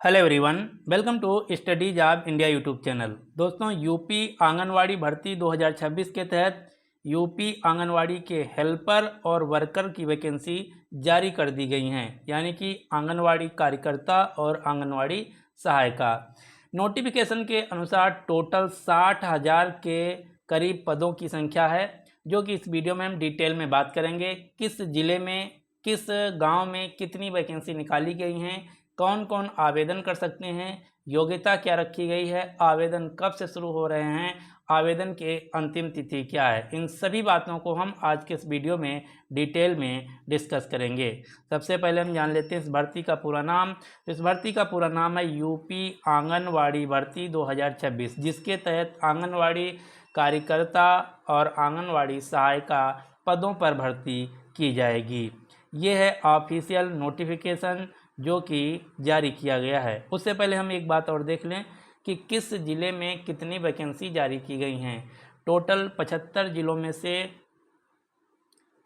Hello everyone, welcome to Study Job India YouTube channel. दोस्तों, UP Anganwadi भर्ती 2026 के तहत यूपी आंगनवाड़ी के हेल्पर और वर्कर की वैकेंसी जारी कर दी गई हैं, यानी कि आंगनवाड़ी कार्यकर्ता और आंगनवाड़ी सहायिका। नोटिफिकेशन के अनुसार टोटल 60,000 के करीब पदों की संख्या है, जो कि इस वीडियो में हम डिटेल में बात करेंगे। किस ज़िले में, किस गांव में कितनी वैकेंसी निकाली गई हैं, कौन कौन आवेदन कर सकते हैं, योग्यता क्या रखी गई है, आवेदन कब से शुरू हो रहे हैं, आवेदन के अंतिम तिथि क्या है, इन सभी बातों को हम आज के इस वीडियो में डिटेल में डिस्कस करेंगे। सबसे पहले हम जान लेते हैं इस भर्ती का पूरा नाम। इस भर्ती का पूरा नाम है यूपी आंगनवाड़ी भर्ती 2026, जिसके तहत आंगनवाड़ी कार्यकर्ता और आंगनवाड़ी सहायिका पदों पर भर्ती की जाएगी। ये है ऑफिशियल नोटिफिकेशन जो कि जारी किया गया है। उससे पहले हम एक बात और देख लें कि किस ज़िले में कितनी वैकेंसी जारी की गई हैं। टोटल 75 ज़िलों में से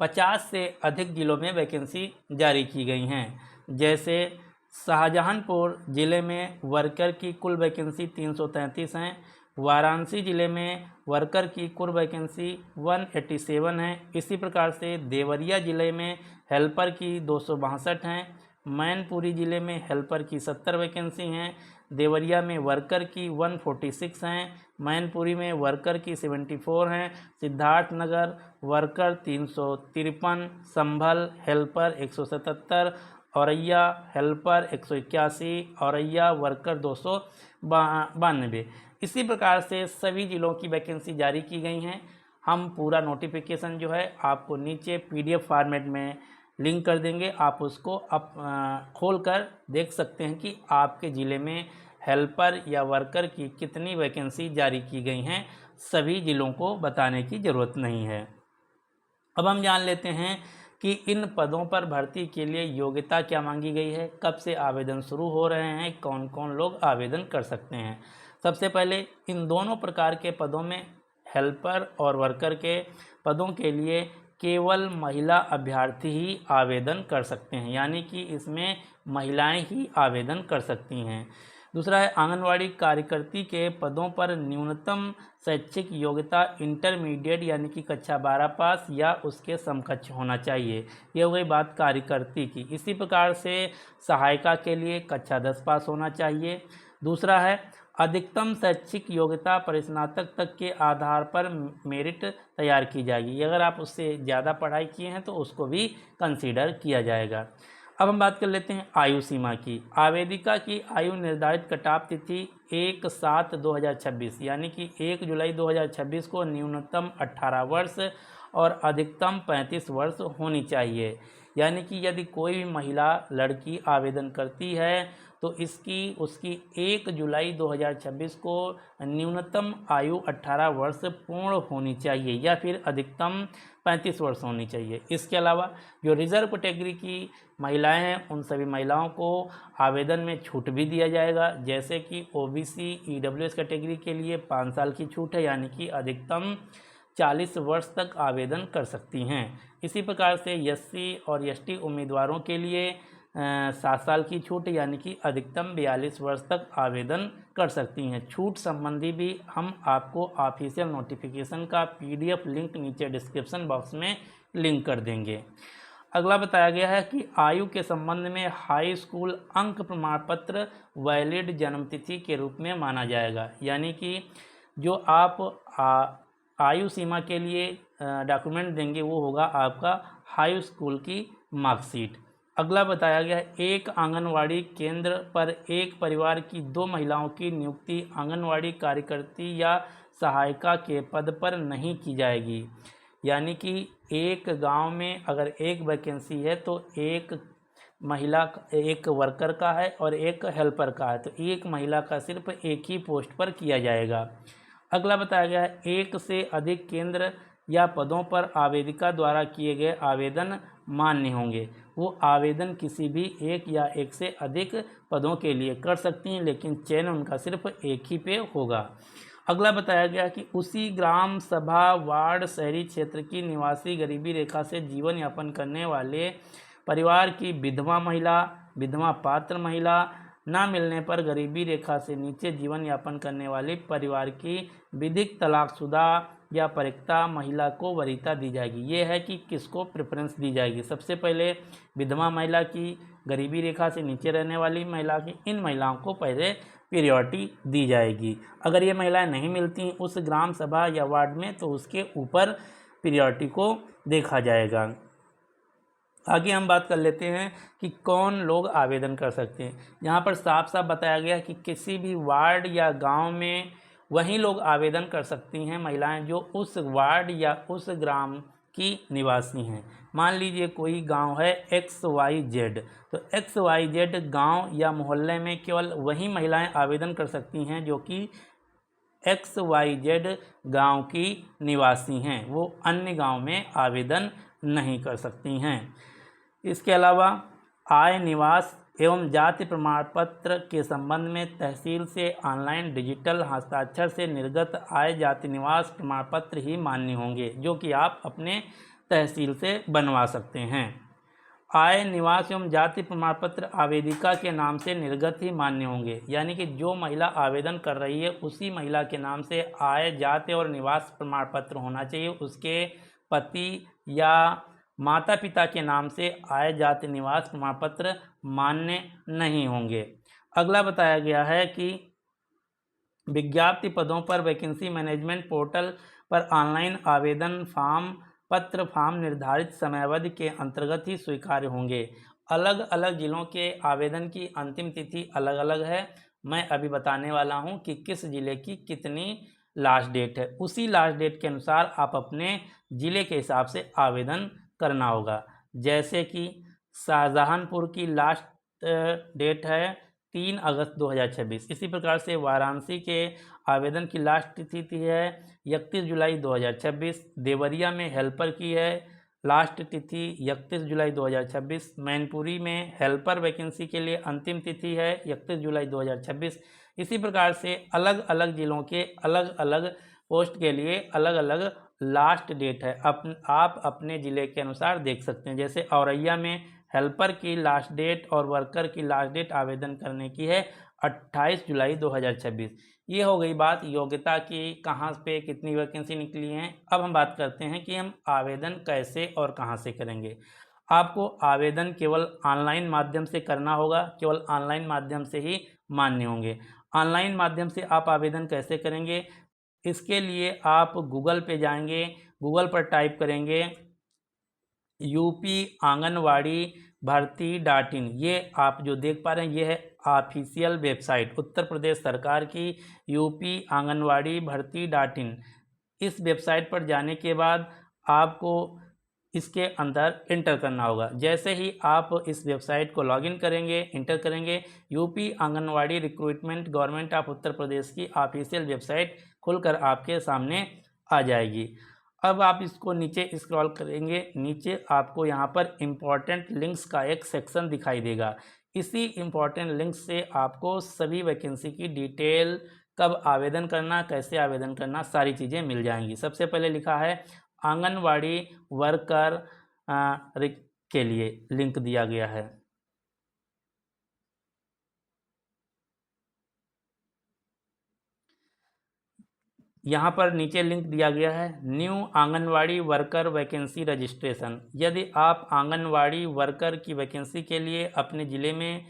50 से अधिक ज़िलों में वैकेंसी जारी की गई हैं। जैसे शाहजहांपुर ज़िले में वर्कर की कुल वैकेंसी 333 हैं। वाराणसी ज़िले में वर्कर की कुल वैकेंसी 187 है। इसी प्रकार से देवरिया ज़िले में हेल्पर की 262 हैं। मैनपुरी ज़िले में हेल्पर की 70 वैकेंसी हैं। देवरिया में वर्कर की 146 हैं। मैनपुरी में वर्कर की 74 हैं। Siddharthnagar worker 353, Sambhal helper 177, Auraiya helper 181, Auraiya worker 292। इसी प्रकार से सभी ज़िलों की वैकेंसी जारी की गई हैं। हम पूरा नोटिफिकेशन जो है आपको नीचे PDF फॉर्मेट में लिंक कर देंगे, आप उसको खोल कर देख सकते हैं कि आपके ज़िले में हेल्पर या वर्कर की कितनी वैकेंसी जारी की गई हैं। सभी ज़िलों को बताने की ज़रूरत नहीं है। अब हम जान लेते हैं कि इन पदों पर भर्ती के लिए योग्यता क्या मांगी गई है, कब से आवेदन शुरू हो रहे हैं, कौन कौन लोग आवेदन कर सकते हैं। सबसे पहले इन दोनों प्रकार के पदों में, हेल्पर और वर्कर के पदों के लिए केवल महिला अभ्यर्थी ही आवेदन कर सकते हैं, यानी कि इसमें महिलाएं ही आवेदन कर सकती हैं। दूसरा है आंगनवाड़ी कार्यकर्ती के पदों पर न्यूनतम शैक्षिक योग्यता इंटरमीडिएट यानी कि कक्षा 12 पास या उसके समकक्ष होना चाहिए। ये हो गई बात कार्यकर्ती की। इसी प्रकार से सहायिका के लिए कक्षा 10 पास होना चाहिए। दूसरा है अधिकतम शैक्षिक योग्यता परिस्नातक तक के आधार पर मेरिट तैयार की जाएगी। अगर आप उससे ज़्यादा पढ़ाई किए हैं तो उसको भी कंसीडर किया जाएगा। अब हम बात कर लेते हैं आयु सीमा की। आवेदिका की आयु निर्धारित कटाव तिथि 1/7/2026 यानी कि 1 जुलाई 2026 को न्यूनतम 18 वर्ष और अधिकतम 35 वर्ष होनी चाहिए। यानी कि यदि कोई भी महिला लड़की आवेदन करती है तो उसकी 1 जुलाई 2026 को न्यूनतम आयु 18 वर्ष पूर्ण होनी चाहिए या फिर अधिकतम 35 वर्ष होनी चाहिए। इसके अलावा जो रिजर्व कैटेगरी की महिलाएं हैं, उन सभी महिलाओं को आवेदन में छूट भी दिया जाएगा। जैसे कि OBC EWS कैटेगरी के लिए 5 साल की छूट है, यानी कि अधिकतम 40 वर्ष तक आवेदन कर सकती हैं। इसी प्रकार से SC और ST उम्मीदवारों के लिए 7 साल की छूट, यानी कि अधिकतम 42 वर्ष तक आवेदन कर सकती हैं। छूट संबंधी भी हम आपको ऑफिशियल नोटिफिकेशन का PDF लिंक नीचे डिस्क्रिप्शन बॉक्स में लिंक कर देंगे। अगला बताया गया है कि आयु के संबंध में हाई स्कूल अंक प्रमाण पत्र वैलिड जन्मतिथि के रूप में माना जाएगा। यानी कि जो आप आयु सीमा के लिए डॉक्यूमेंट देंगे वो होगा आपका हाई स्कूल की मार्कशीट। अगला बताया गया है एक आंगनवाड़ी केंद्र पर एक परिवार की 2 महिलाओं की नियुक्ति आंगनवाड़ी कार्यकर्ती या सहायिका के पद पर नहीं की जाएगी। यानी कि एक गांव में अगर एक वैकेंसी है तो एक महिला, एक वर्कर का है और एक हेल्पर का है, तो एक महिला का सिर्फ एक ही पोस्ट पर किया जाएगा। अगला बताया गया है एक से अधिक केंद्र या पदों पर आवेदिका द्वारा किए गए आवेदन मान्य होंगे। वो आवेदन किसी भी एक या एक से अधिक पदों के लिए कर सकती हैं, लेकिन चयन उनका सिर्फ एक ही पे होगा। अगला बताया गया कि उसी ग्राम सभा वार्ड शहरी क्षेत्र की निवासी गरीबी रेखा से जीवन यापन करने वाले परिवार की विधवा महिला, विधवा पात्र महिला, ना मिलने पर गरीबी रेखा से नीचे जीवन यापन करने वाली परिवार की विधिक तलाकशुदा या परित्यक्ता महिला को वरीयता दी जाएगी। ये है कि किसको प्रेफरेंस दी जाएगी। सबसे पहले विधवा महिला की, गरीबी रेखा से नीचे रहने वाली महिला की, इन महिलाओं को पहले प्रियोरिटी दी जाएगी। अगर ये महिलाएं नहीं मिलती उस ग्राम सभा या वार्ड में तो उसके ऊपर प्रियोरिटी को देखा जाएगा। आगे हम बात कर लेते हैं कि कौन लोग आवेदन कर सकते हैं। यहाँ पर साफ साफ बताया गया कि किसी भी वार्ड या गांव में वही लोग आवेदन कर सकती हैं महिलाएं जो उस वार्ड या उस ग्राम की निवासी हैं। मान लीजिए कोई गांव है XYZ, तो XYZ गांव या मोहल्ले में केवल वही महिलाएं आवेदन कर सकती हैं जो कि XYZ गांव की निवासी हैं, वो अन्य गांव में आवेदन नहीं कर सकती हैं। इसके अलावा आय, निवास एवं जाति प्रमाण पत्र के संबंध में तहसील से ऑनलाइन डिजिटल हस्ताक्षर से निर्गत आय, जाति, निवास प्रमाण पत्र ही मान्य होंगे, जो कि आप अपने तहसील से बनवा सकते हैं। आय, निवास एवं जाति प्रमाण पत्र आवेदिका के नाम से निर्गत ही मान्य होंगे, यानी कि जो महिला आवेदन कर रही है उसी महिला के नाम से आय, जाति और निवास प्रमाण पत्र होना चाहिए। उसके पति या माता पिता के नाम से आय, जाति, निवास प्रमाण पत्र मान्य नहीं होंगे। अगला बताया गया है कि विज्ञप्ति पदों पर वैकेंसी मैनेजमेंट पोर्टल पर ऑनलाइन आवेदन फॉर्म निर्धारित समयावधि के अंतर्गत ही स्वीकार्य होंगे। अलग अलग जिलों के आवेदन की अंतिम तिथि अलग अलग है। मैं अभी बताने वाला हूं कि किस जिले की कितनी लास्ट डेट है। उसी लास्ट डेट के अनुसार आप अपने जिले के हिसाब से आवेदन करना होगा। जैसे कि शाहजहांपुर की लास्ट डेट है 3 अगस्त 2026। इसी प्रकार से वाराणसी के आवेदन की लास्ट तिथि है 31 जुलाई 2026। देवरिया में हेल्पर की है लास्ट तिथि 31 जुलाई 2026। मैनपुरी में हेल्पर वैकेंसी के लिए अंतिम तिथि है 31 जुलाई 2026। इसी प्रकार से अलग अलग जिलों के अलग अलग पोस्ट के लिए अलग अलग लास्ट डेट है। आप अपने ज़िले के अनुसार देख सकते हैं। जैसे औरैया में हेल्पर की लास्ट डेट और वर्कर की लास्ट डेट आवेदन करने की है 28 जुलाई 2026। ये हो गई बात योग्यता की, कहाँ पे कितनी वैकेंसी निकली हैं। अब हम बात करते हैं कि हम आवेदन कैसे और कहाँ से करेंगे। आपको आवेदन केवल ऑनलाइन माध्यम से करना होगा, केवल ऑनलाइन माध्यम से ही मान्य होंगे। ऑनलाइन माध्यम से आप आवेदन कैसे करेंगे, इसके लिए आप गूगल पे जाएंगे, गूगल पर टाइप करेंगे यूपी आंगनवाड़ी भर्ती.in। ये आप जो देख पा रहे हैं ये है ऑफिशियल वेबसाइट उत्तर प्रदेश सरकार की, यूपी आंगनवाड़ी भर्ती.in। इस वेबसाइट पर जाने के बाद आपको इसके अंदर इंटर करना होगा। जैसे ही आप इस वेबसाइट को लॉगिन करेंगे, इंटर करेंगे, UP Anganwadi recruitment government of Uttar Pradesh की ऑफिशियल वेबसाइट खुलकर आपके सामने आ जाएगी। अब आप इसको नीचे स्क्रॉल करेंगे, नीचे आपको यहाँ पर इम्पॉर्टेंट लिंक्स का एक सेक्शन दिखाई देगा। इसी इम्पॉर्टेंट लिंक से आपको सभी वैकेंसी की डिटेल, कब आवेदन करना, कैसे आवेदन करना, सारी चीज़ें मिल जाएंगी। सबसे पहले लिखा है आंगनवाड़ी वर्कर के लिए लिंक दिया गया है। यहाँ पर नीचे लिंक दिया गया है new anganwadi worker vacancy registration. यदि आप आंगनवाड़ी वर्कर की वैकेंसी के लिए अपने ज़िले में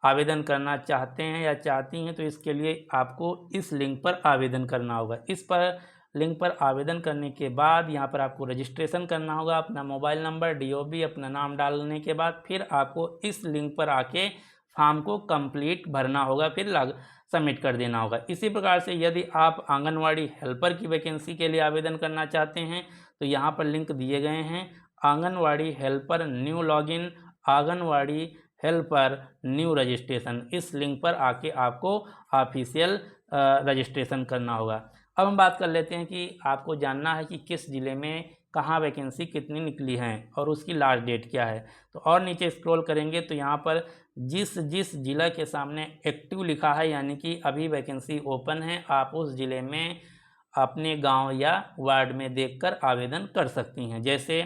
आवेदन करना चाहते हैं या चाहती हैं तो इसके लिए आपको इस लिंक पर आवेदन करना होगा। इस पर लिंक पर आवेदन करने के बाद यहाँ पर आपको रजिस्ट्रेशन करना होगा, अपना मोबाइल नंबर, DOB, अपना नाम डालने के बाद फिर आपको इस लिंक पर आके फॉर्म को कंप्लीट भरना होगा, फिर सबमिट कर देना होगा। इसी प्रकार से यदि आप आंगनवाड़ी हेल्पर की वैकेंसी के लिए आवेदन करना चाहते हैं तो यहाँ पर लिंक दिए गए हैं anganwadi helper new login, anganwadi helper new registration. इस लिंक पर आके आपको ऑफिशियल रजिस्ट्रेशन करना होगा। अब हम बात कर लेते हैं कि आपको जानना है कि किस ज़िले में कहाँ वैकेंसी कितनी निकली हैं और उसकी लास्ट डेट क्या है। तो और नीचे स्क्रॉल करेंगे तो यहाँ पर जिस जिला के सामने एक्टिव लिखा है यानी कि अभी वैकेंसी ओपन है, आप उस ज़िले में अपने गांव या वार्ड में देखकर आवेदन कर सकती हैं। जैसे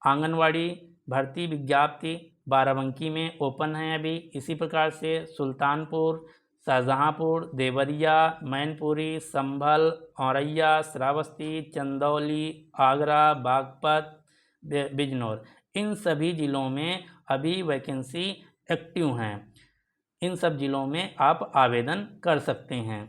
आंगनवाड़ी भर्ती विज्ञप्ति बाराबंकी में ओपन हैं अभी। इसी प्रकार से सुल्तानपुर, शाहजहांपुर, देवरिया, मैनपुरी, संभल, औरैया, श्रावस्ती, चंदौली, आगरा, बागपत, बिजनौर, इन सभी ज़िलों में अभी वैकेंसी एक्टिव हैं। इन सब ज़िलों में आप आवेदन कर सकते हैं।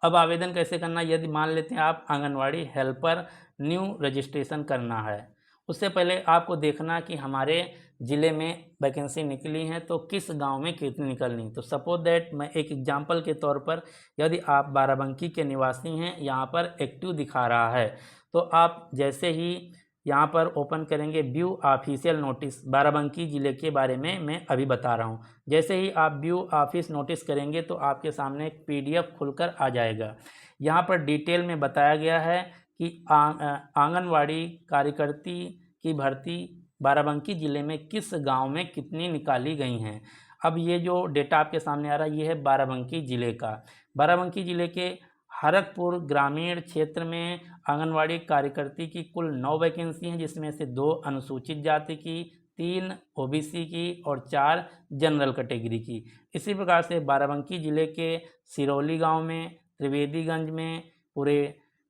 अब आवेदन कैसे करना, यदि मान लेते हैं आप आंगनवाड़ी हेल्पर न्यू रजिस्ट्रेशन करना है, उससे पहले आपको देखना कि हमारे ज़िले में वैकेंसी निकली है तो किस गांव में कितनी निकलनी। तो सपोज दैट मैं एक एग्जांपल के तौर पर, यदि आप बाराबंकी के निवासी हैं, यहाँ पर एक्टिव दिखा रहा है, तो आप जैसे ही यहाँ पर ओपन करेंगे व्यू ऑफिशियल नोटिस, बाराबंकी ज़िले के बारे में मैं अभी बता रहा हूँ। जैसे ही आप व्यू ऑफिस नोटिस करेंगे तो आपके सामने एक PDF खुलकर आ जाएगा। यहाँ पर डिटेल में बताया गया है कि आंगनवाड़ी कार्यकर्ती की भर्ती बाराबंकी ज़िले में किस गांव में कितनी निकाली गई हैं। अब ये जो डेटा आपके सामने आ रहा है ये है बाराबंकी ज़िले का। बाराबंकी ज़िले के हरकपुर ग्रामीण क्षेत्र में आंगनवाड़ी कार्यकर्ती की कुल 9 वैकेंसी हैं, जिसमें से 2 अनुसूचित जाति की, 3 OBC की और 4 जनरल कैटेगरी की। इसी प्रकार से बाराबंकी ज़िले के सिरौली गांव में, त्रिवेदीगंज में,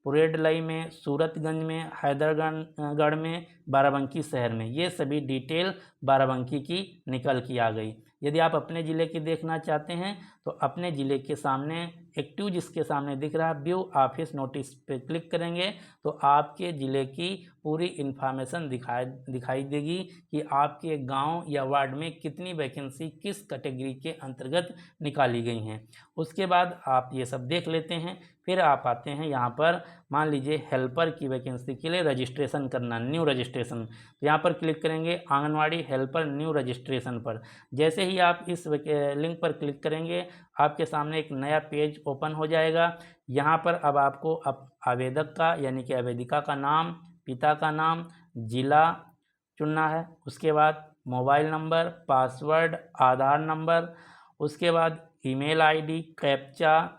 पुरेडलई में, सूरतगंज में, हैदरगढ़ में, बाराबंकी शहर में, ये सभी डिटेल बाराबंकी की निकल के आ गई। यदि आप अपने ज़िले की देखना चाहते हैं तो अपने ज़िले के सामने एक्टिव जिसके सामने दिख रहा है व्यू ऑफिस नोटिस पे क्लिक करेंगे तो आपके ज़िले की पूरी इन्फॉर्मेशन दिखाई देगी कि आपके गांव या वार्ड में कितनी वैकेंसी किस कैटेगरी के अंतर्गत निकाली गई हैं। उसके बाद आप ये सब देख लेते हैं, फिर आप आते हैं यहाँ पर, मान लीजिए हेल्पर की वैकेंसी के लिए रजिस्ट्रेशन करना, न्यू रजिस्ट्रेशन, तो यहाँ पर क्लिक करेंगे आंगनवाड़ी हेल्पर न्यू रजिस्ट्रेशन पर। जैसे ही आप इस लिंक पर क्लिक करेंगे आपके सामने एक नया पेज ओपन हो जाएगा। यहाँ पर अब आपको आवेदक का यानी कि आवेदिका का नाम, पिता का नाम, जिला चुनना है, उसके बाद मोबाइल नंबर, पासवर्ड, आधार नंबर, उसके बाद ईमेल ID, कैप्चा,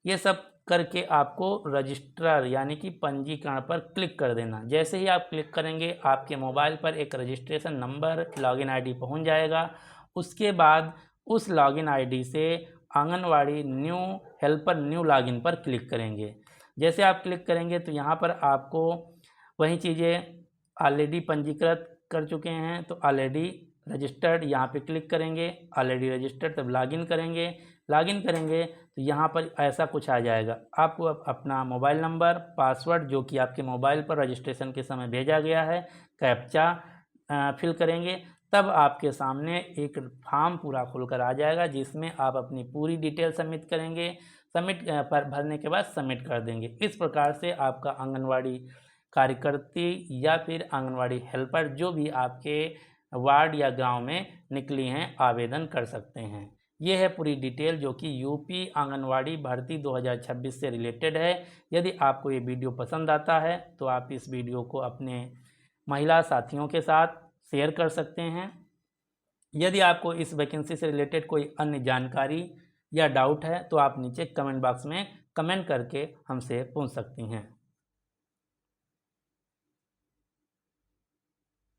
ये सब करके आपको रजिस्ट्रार यानी कि पंजीकरण पर क्लिक कर देना। जैसे ही आप क्लिक करेंगे आपके मोबाइल पर एक रजिस्ट्रेशन नंबर, लॉगिन ID पहुंच जाएगा। उसके बाद उस लॉगिन ID से anganwadi new helper new login पर क्लिक करेंगे। जैसे आप क्लिक करेंगे तो यहाँ पर आपको वही चीज़ें ऑलरेडी पंजीकृत कर चुके हैं तो ऑलरेडी रजिस्टर्ड यहाँ पे क्लिक करेंगे, ऑलरेडी रजिस्टर्ड, तब लॉगिन करेंगे तो यहाँ पर ऐसा कुछ आ जाएगा। आपको अपना मोबाइल नंबर, पासवर्ड जो कि आपके मोबाइल पर रजिस्ट्रेशन के समय भेजा गया है, कैप्चा फिल करेंगे, तब आपके सामने एक फॉर्म पूरा खुलकर आ जाएगा जिसमें आप अपनी पूरी डिटेल सबमिट करेंगे। सबमिट पर भरने के बाद सबमिट कर देंगे। इस प्रकार से आपका आंगनवाड़ी कार्यकर्ती या फिर आंगनवाड़ी हेल्पर जो भी आपके वार्ड या गांव में निकली हैं आवेदन कर सकते हैं। ये है पूरी डिटेल जो कि यूपी आंगनवाड़ी भर्ती 2026 से रिलेटेड है। यदि आपको ये वीडियो पसंद आता है तो आप इस वीडियो को अपने महिला साथियों के साथ शेयर कर सकते हैं। यदि आपको इस वैकेंसी से रिलेटेड कोई अन्य जानकारी या डाउट है तो आप नीचे कमेंट बॉक्स में कमेंट करके हमसे पूछ सकती हैं।